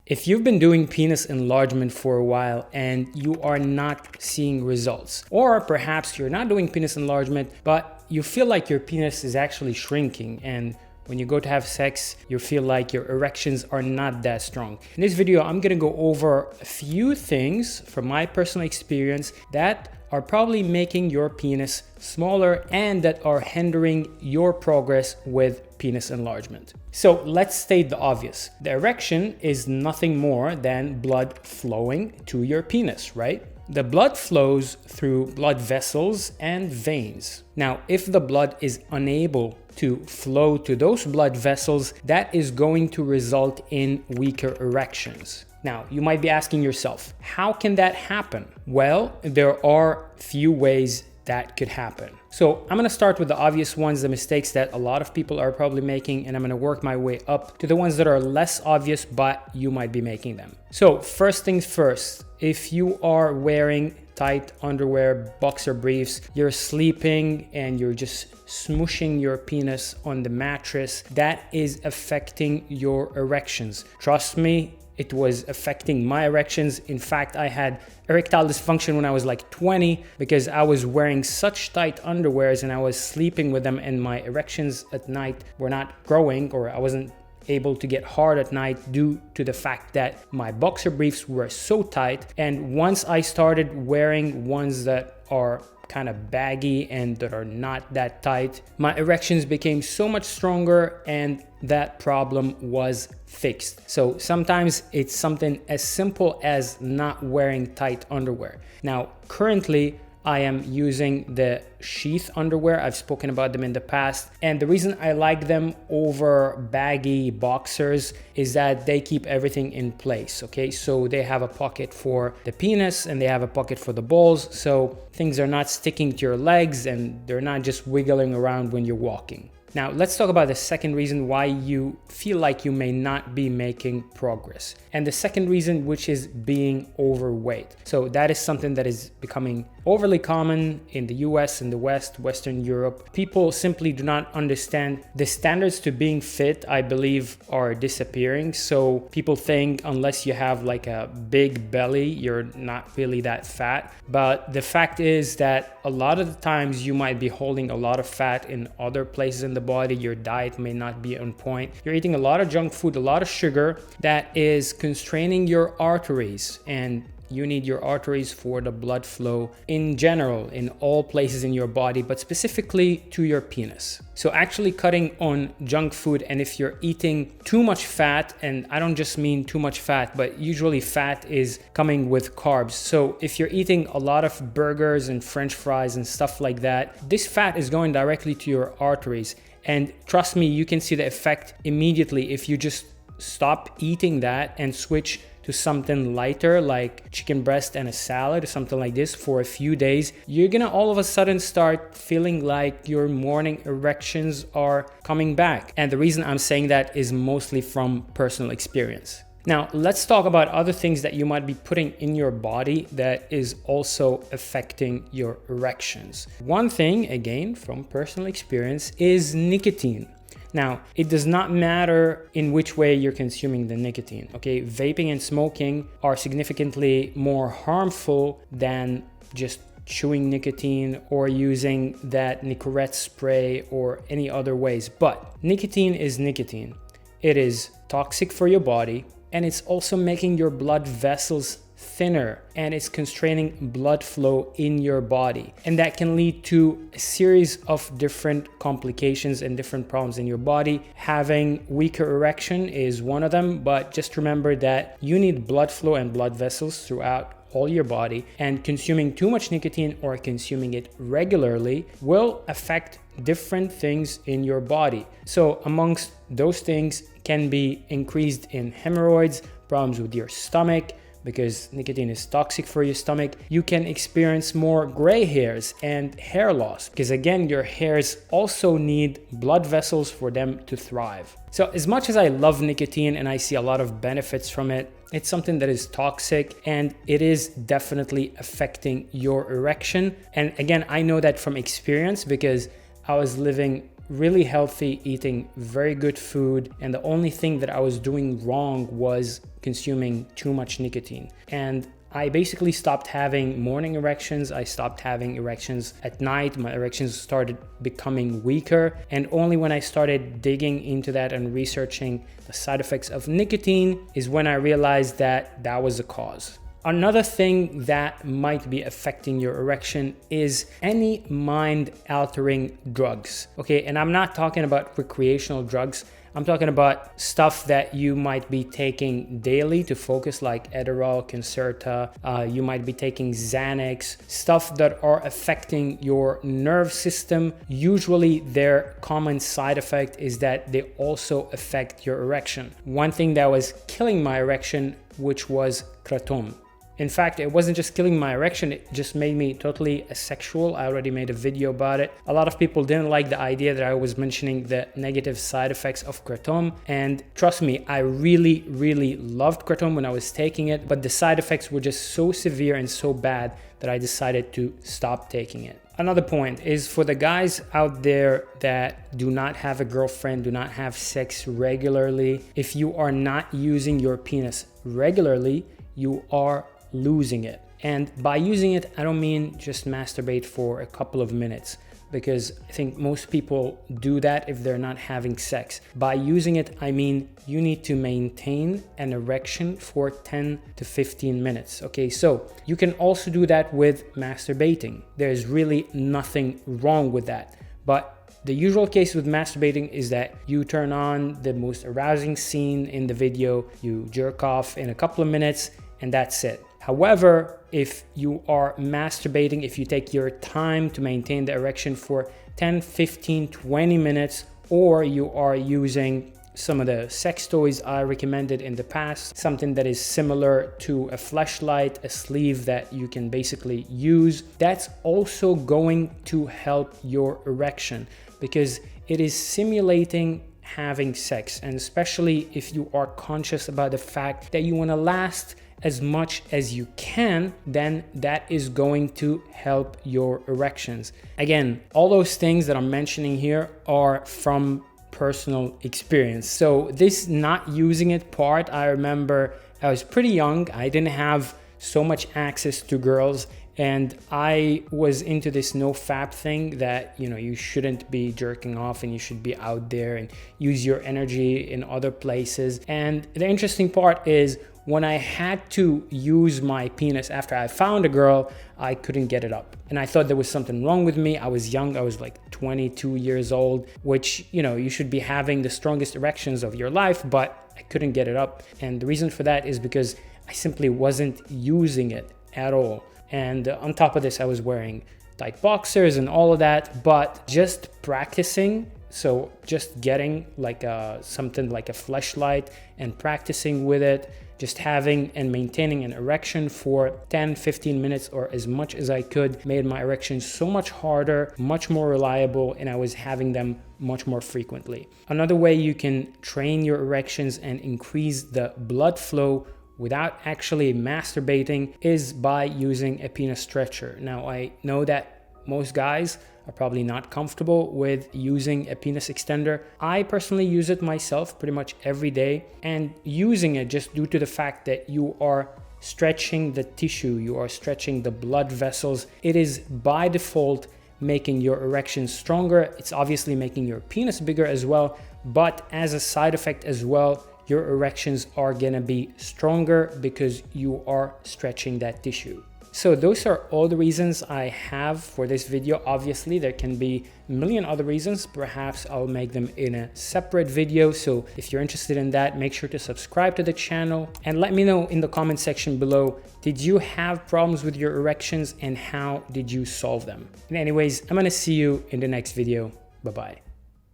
If you've been doing penis enlargement for a while and you are not seeing results, or perhaps you're not doing penis enlargement, but you feel like your penis is actually shrinking, and when you go to have sex, you feel like your erections are not that strong. In this video, I'm gonna go over a few things from my personal experience that are probably making your penis smaller and that are hindering your progress with penis enlargement. So let's state the obvious. The erection is nothing more than blood flowing to your penis, right? The blood flows through blood vessels and veins. Now, if the blood is unable to flow to those blood vessels, that is going to result in weaker erections. Now, you might be asking yourself, how can that happen? Well, there are few ways that could happen. So I'm gonna start with the obvious ones, the mistakes that a lot of people are probably making, and I'm gonna work my way up to the ones that are less obvious, but you might be making them. So first things first, if you are wearing tight underwear, boxer briefs, you're sleeping and you're just smooshing your penis on the mattress, that is affecting your erections. Trust me, it was affecting my erections. In fact, I had erectile dysfunction when I was like 20 because I was wearing such tight underwears and I was sleeping with them, and my erections at night were not growing, or I wasn't able to get hard at night due to the fact that my boxer briefs were so tight. And once I started wearing ones that are kind of baggy and that are not that tight, my erections became so much stronger and that problem was fixed. So sometimes it's something as simple as not wearing tight underwear. Now, currently, I am using the sheath underwear. I've spoken about them in the past. And the reason I like them over baggy boxers is that they keep everything in place, okay? So they have a pocket for the penis and they have a pocket for the balls. So things are not sticking to your legs and they're not just wiggling around when you're walking. Now, let's talk about the second reason why you feel like you may not be making progress. And the second reason, which is being overweight. So that is something that is becoming overly common in the US, in the West, Western Europe. People simply do not understand the standards to being fit, I believe, are disappearing. So people think unless you have like a big belly, you're not really that fat. But the fact is that a lot of the times you might be holding a lot of fat in other places in the body. Your diet may not be on point. You're eating a lot of junk food, a lot of sugar that is constraining your arteries, and you need your arteries for the blood flow in general in all places in your body, but specifically to your penis. So actually cutting on junk food, and if you're eating too much fat, and I don't just mean too much fat, but usually fat is coming with carbs. So if you're eating a lot of burgers and French fries and stuff like that, this fat is going directly to your arteries. And trust me, you can see the effect immediately if you just stop eating that and switch to something lighter like chicken breast and a salad or something like this for a few days. You're gonna all of a sudden start feeling like your morning erections are coming back. And the reason I'm saying that is mostly from personal experience. Now, let's talk about other things that you might be putting in your body that is also affecting your erections. One thing, again, from personal experience, is nicotine. Now, it does not matter in which way you're consuming the nicotine, okay? Vaping and smoking are significantly more harmful than just chewing nicotine or using that Nicorette spray or any other ways. But nicotine is nicotine. It is toxic for your body, and it's also making your blood vessels thinner, and it's constraining blood flow in your body. And that can lead to a series of different complications and different problems in your body. Having weaker erection is one of them, but just remember that you need blood flow and blood vessels throughout all your body, and consuming too much nicotine or consuming it regularly will affect different things in your body. So amongst those things can be increased in hemorrhoids, problems with your stomach, because nicotine is toxic for your stomach. You can experience more gray hairs and hair loss, because again, your hairs also need blood vessels for them to thrive. So as much as I love nicotine and I see a lot of benefits from it, it's something that is toxic and it is definitely affecting your erection. And again, I know that from experience because I was living really healthy, eating very good food, and the only thing that I was doing wrong was consuming too much nicotine. And I basically stopped having morning erections. I stopped having erections at night. My erections started becoming weaker. And only when I started digging into that and researching the side effects of nicotine is when I realized that that was the cause. Another thing that might be affecting your erection is any mind-altering drugs. Okay, and I'm not talking about recreational drugs. I'm talking about stuff that you might be taking daily to focus, like Adderall, Concerta. You might be taking Xanax, stuff that are affecting your nerve system. Usually their common side effect is that they also affect your erection. One thing that was killing my erection, which was kratom. In fact, it wasn't just killing my erection, it just made me totally asexual. I already made a video about it. A lot of people didn't like the idea that I was mentioning the negative side effects of kratom. And trust me, I really, really loved kratom when I was taking it, but the side effects were just so severe and so bad that I decided to stop taking it. Another point is for the guys out there that do not have a girlfriend, do not have sex regularly. If you are not using your penis regularly, you are losing it. And by using it, I don't mean just masturbate for a couple of minutes, because I think most people do that if they're not having sex. By using it, I mean you need to maintain an erection for 10 to 15 minutes. Okay, so you can also do that with masturbating. There's really nothing wrong with that. But the usual case with masturbating is that you turn on the most arousing scene in the video, you jerk off in a couple of minutes, and that's it. However, if you are masturbating, if you take your time to maintain the erection for 10, 15, 20 minutes, or you are using some of the sex toys I recommended in the past, something that is similar to a fleshlight, a sleeve that you can basically use, that's also going to help your erection because it is simulating having sex. And especially if you are conscious about the fact that you want to last as much as you can, then that is going to help your erections. Again, all those things that I'm mentioning here are from personal experience. So this not using it part, I remember I was pretty young. I didn't have so much access to girls, and I was into this no fap thing that, you know, you shouldn't be jerking off and you should be out there and use your energy in other places. And the interesting part is when I had to use my penis after I found a girl, I couldn't get it up. And I thought there was something wrong with me. I was young, I was like 22 years old, which, you know, you should be having the strongest erections of your life, but I couldn't get it up. And the reason for that is because I simply wasn't using it at all. And on top of this, I was wearing tight boxers and all of that, but just practicing. So just getting like something like a fleshlight and practicing with it, just having and maintaining an erection for 10, 15 minutes or as much as I could made my erections so much harder, much more reliable, and I was having them much more frequently. Another way you can train your erections and increase the blood flow without actually masturbating is by using a penis stretcher. Now, I know that most guys are probably not comfortable with using a penis extender. I personally use it myself pretty much every day, and using it just due to the fact that you are stretching the tissue, you are stretching the blood vessels. It is by default making your erection stronger. It's obviously making your penis bigger as well, but as a side effect as well, your erections are gonna be stronger because you are stretching that tissue. So those are all the reasons I have for this video. Obviously, there can be a million other reasons. Perhaps I'll make them in a separate video. So if you're interested in that, make sure to subscribe to the channel and let me know in the comment section below, did you have problems with your erections and how did you solve them? And anyways, I'm gonna see you in the next video. Bye-bye.